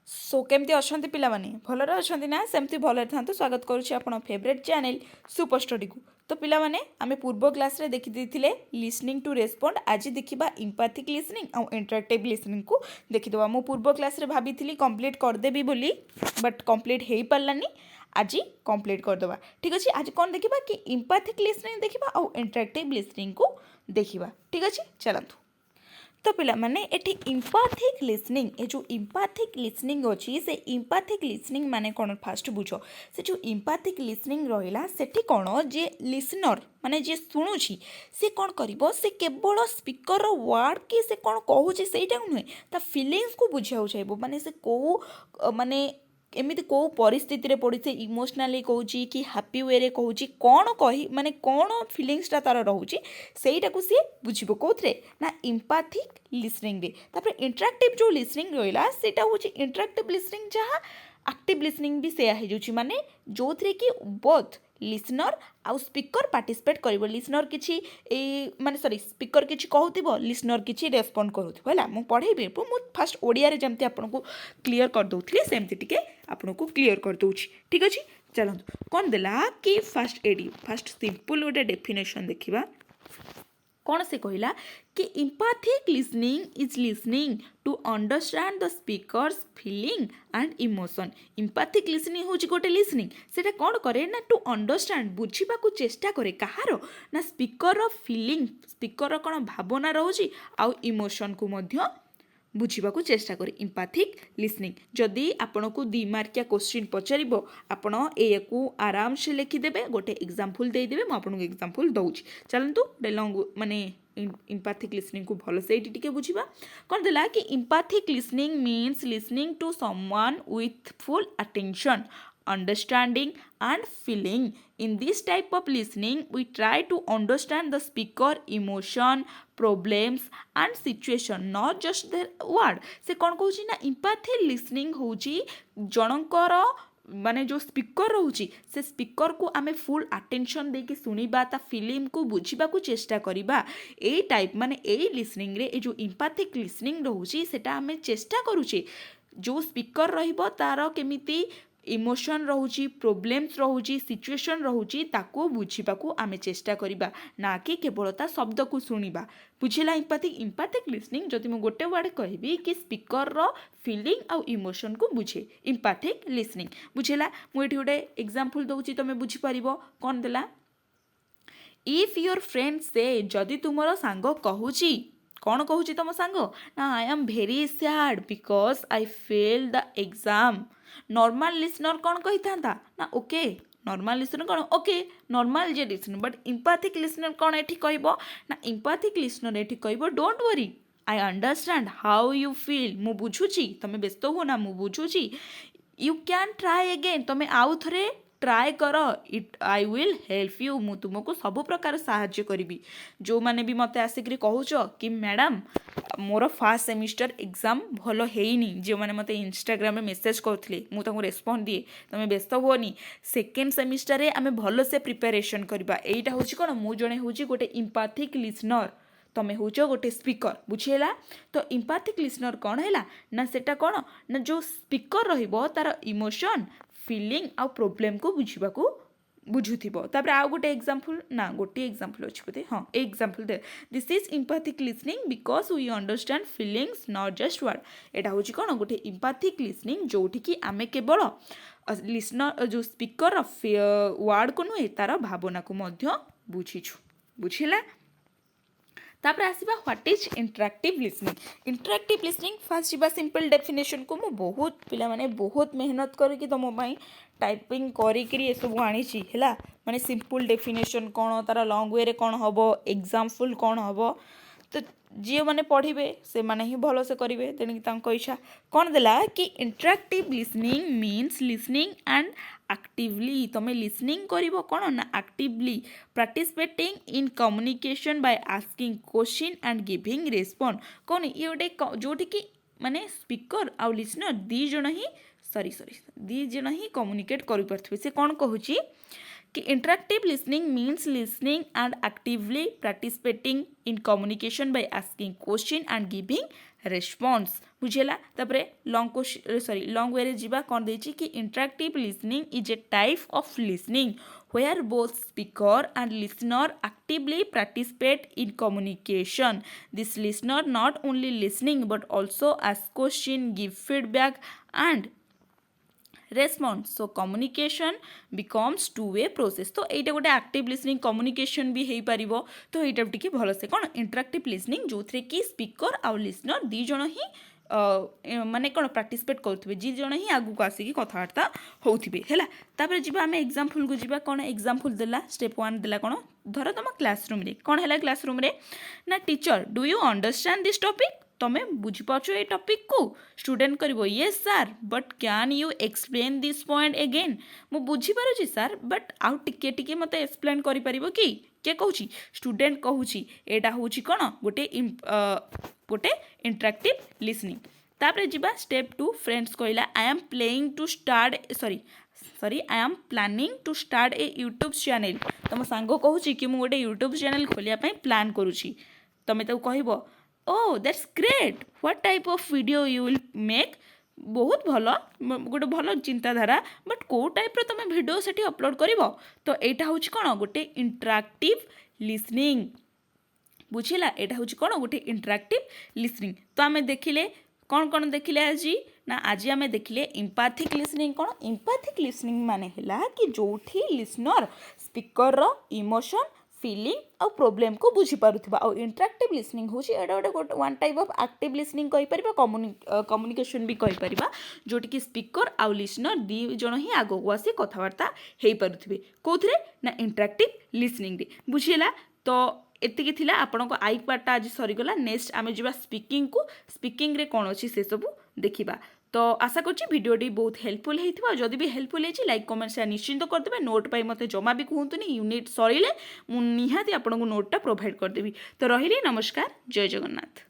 सो केमती अच्छा पिलाने भलरे अच्छा ना सेमती भलरे था स्वागत करुच्ची आपण फेवरेट चैनल सुपर स्टडी को। तो पिलाने आम पूर्व क्लास रे देखी देथिले लिसनिंग टू रेस्पोंड। आज देखा इम्पैथिक लिसनिंग और इंटरैक्टिव लिसनिंग को देखीदे। मु पूर्व क्लास रे भाभी कंप्लीट करदेवी बोली बट कंप्लीट हो पारानी। आज कंप्लीट करदे ठीक अच्छे। आज कौन देखा कि इम्पैथिक लिसनिंग देखा और इंटरैक्टिव लिसनिंग को देखा ठीक अच्छे। चलतु तो पिला माने एठी इम्पैथिक लिसनिंग ए जो इम्पैथिक लिसनिंग अच्छी से इम्पैथिक लिसनिंग माने कौन फास्ट बुझ से जो इम्पैथिक लिसनिंग रहा सेठी कौन जे लिसनर माने जे शुणुची से कौन करिवो से केवल स्पीकर वर्ड के से कौन कहूचे सेटा नुहे ता फीलिंग्स को बुझाउ चाहिए माने से को माने एमती कौ परिस्थिति पड़ी से इमोशनाली कहूँ कि हापी वे रे कहूँ कौन कही माने कौन फिलिंग्सटा तार रोचे सेटा को सी बुझे कौन ना इम्पैथिक लिसनिंग रे। तापर इंटरैक्टिव जो लिसनिंग रहा सेटा हूँ इंटरैक्टिव लिसनिंग जहाँ एक्टिव लिसनिंग भी सेया हो माने जो थे कि बोथ लिसनर आउ स्पीकर पार्टिसिपेट कर लिसनर किसी माने सॉरी स्पीकर किसी कहूथिबो लिसनर किसी रेस्पोंड करूथिबो हैला। मु पढ़ेबे मु फास्ट ओडिया रे जेमती आपनको क्लियर कर दउथली सेमती टिके आपनको क्लियर कर दउछि ठीक अछि। चलंतु कोन देला कि फास्ट सिंपल गोटे डेफिनेशन देखिबा। कौन से कहला कि empathic listening is listening to understand the speaker's feeling and emotion. Empathic listening हूँ गोटे लिसनिंग सेटा कौन करे ना टू अंडरस्टैंड बुझा को चेष्टा करे कहार ना स्पीकर फीलिंग स्पीकर कौन भावना रोचे आउ इमोशन को मध्य बुझा को चेष्टा करें इम्पैथिक लिसनिंग। जदि आपन को 2 मार्किया क्वेश्चन पचार आपण को आराम से लिखिदेवे गोटे एग्जाम्पल देदेवे मुझे एग्जाम्पल दूसरी। चलतु गोटे लंग माने इम्पैथिक लिसनिंग को भल से टिके बुझा। कौन देला कि empathic listening means listening to someone with full attention understanding and feeling. In this type of listening we try to understand the speaker emotion problems and situation not just their word। से कौन कहूँ ना empathy listening हूँ जनकर माने जो speaker रोची से speaker को आमे फुल अटेंशन देके सुनिबा ता फिल्म को बुझिबा को चेष्टा करिबा। ए टाइप माने ए लिसनिंग रे ए जो इम्पैथिक लिसनिंग रोची सेटा आमे चेष्टा करूचे जो स्पीकर रहिबो तार केमिति इमोशन रोची प्रोब्लेम्स रोची सिचुएशन रोची ताको बुझिबाकू आमे चेष्टा करिबा ना कि केवल ता शब्द को सुनिबा बुझिला। इम्पैथिक लिसनिंग जदि मु गोटे वर्ड कहबी कि स्पीकर रो फीलिंग आउ इमोशन को बुझे इम्पैथिक लिसनिंग बुझिला। मु एठी गोटे एग्जांपल दउची तमे बुझि परिबो। कोन देला इफ योर फ्रेंड से जदि तुमरो सांग कहूची कौन कहूची तुम सांग ना I am very sad because I fail the exam. Normal listener कौन कही था ना ओके नॉर्मल लिसनर कौन ओके नॉर्मल जे लिसनर बट इम्पैथिक लिसनर कौन एठी कहबो ना इम्पैथिक लिसनर एठी कहबो don't worry I understand how you feel मु बुझुची तमे व्यस्त हो ना मु बुझुची यू कैन ट्राई अगेन तमे आउ थरे ट्राए कर it I will help you मु तुमको सब प्रकार साहाय्य करी। जो मैंने भी मत आसिक कहूच कि मैडम मोर फास्ट सेमिस्टर एग्जाम भल हैनी जो मैंने मत इंस्टाग्राम मेसेज करते मुझे रेस्पॉन्ड दिए तुम व्यस्त हुओनी सेकेंड सेमिस्टर रे आमे भल से प्रिपेरेशन करबा। एटा हूँ कौन मु जड़े हूँ गोटे इम्पैथिक लिसनर तमे हूँ गोटे स्पीकर बुझेला। तो इम्पैथिक लिसनर कौन है ना सेटा कौन ना जो स्पीकर रहिबो तार इमोशन फीलिंग आउ प्रोब्लेम को बुझा को बुझुथिबो। तापर आउ गोटे एग्जांपल ना गोटे एग्जांपल अछि बोधे हाँ एग्जांपल दे this is empathic listening because we understand feelings not just word. एटा होची कोन गोटे इम्पैथिक लिसनिंग जोठी कि आमे केवल लिसनर जो स्पीकर वर्ड को नुहे तार भावना को मध्य बुझिछु बुझिला। तापर आसीबा what is interactive listening. Interactive listening fast जीवा सिंपल डेफिनेशन को मु बहुत पिला माने बहुत मेहनत करके तुम पाई टाइपिंग करी सब आनी है माने सिंपल डेफिनेशन कौन तार लॉन्ग वे रे कौन हम एग्जाम्पल कौन हम तो जी मैंने पढ़े से माने ही भल से करेंगे तेणुक इच्छा। कौन देला कि interactive listening means listening and actively तुम लिसनिंग कर कौन ना actively participating in communication by asking question and giving respond. कौन ये गोटे जोटि कि माने स्पीकर आउ लिसनर दी जन ही दी जन ही कम्युनिकेट कर पारे। से कौन कहूँ कि interactive listening means listening and actively participating in communication by asking question and giving response बुझेला तापरे लॉन्ग वे रे जीवा कौन देछि कि interactive listening is a type of listening where both speaker and listener actively participate in communication. This listener not only listening but also ask question, give feedback and response. So communication becomes two way process. तो एटा गोटे active listening communication भी हेई परिबो तो एटा टिके भलो से कोन interactive listening जो थरे कि speaker और listener दी जण ही माने कौन पार्टिसिपेट करुवे जी जन ही आगू आसिक कथबार्ता होउथिबे हैला तापर जीवा आमे एग्जांपल को जीवा कौन एग्जांपल देला स्टेप 1 देला कौन धर तुम क्लासरूम रे कौन हैला क्लासरूम रे ना teacher do you understand this topic तमे बुझी पाछो ए टॉपिक को स्टूडेंट करबो yes sir but can you explain this point again मु बुझी पारुची सर बट आउ टिके टिके मते एक्सप्लेन करि परिबो कि के कहूची स्टूडेंट कहूची एटा होची कोन गोटे इंटरैक्टिव लिसनिंग तापर जीवा स्टेप 2 फ्रेंड्स कहला I am playing to start sorry I am planning to start a YouTube channel तुम सांगो कहूची कि मु गोटे यूट्यूब चैनल खोलिया पई प्लान करूची तमे तो कहबो ओ that's great what type of video you will make बहुत भल गोटे भल चिंताधारा बट को टाइप तुम वीडियो सेठी अपलोड करिवो तो एटा होची कोन गोटे इंटरैक्टिव लिसनिंग बुझिला एटा होची कोन गोटे इंटरैक्टिव लिसनिंग तो आमे देखिले कौन देखिले आज ना आज आमे देखिले एम्पैथिक लिसनिंग कौन एम्पैथिक लिसनिंग माने हैला कि जोठी लिसनर स्पीकर रो इमोशन फीलिंग और प्रॉब्लम को बुझी पारुथिबा और इंटरैक्टिव लिसनिंग होची एडा गोटे one type of active listening कहि परिबा कम्युनिकेशन भी कहि परिबा जोटी कि स्पीकर आ लिसनर दी जण ही आगो आसी कथावार्ता हेई पारुथिबे कोथरे ना इंटरैक्टिव लिसनिंग रे बुझिला तो एतिकी थिला आपन को आई पार्ट आज सरीगला नेक्स्ट आमे जीवा स्पीकिंग रे कोन अछि से सब देखिबा तो आशा करछि वीडियोटी बहुत हेल्पफुल हेइथिबा जदि भी हेल्पफुल हेछि लाइक कमेंट शेयर निश्चिंत कर देबे नोट पाई मते जमा भी कहंतुनी यूनिट सरीले मु निहाती आपन को नोटटा प्रोवाइड कर देबी तो रहिली नमस्कार जय जगन्नाथ।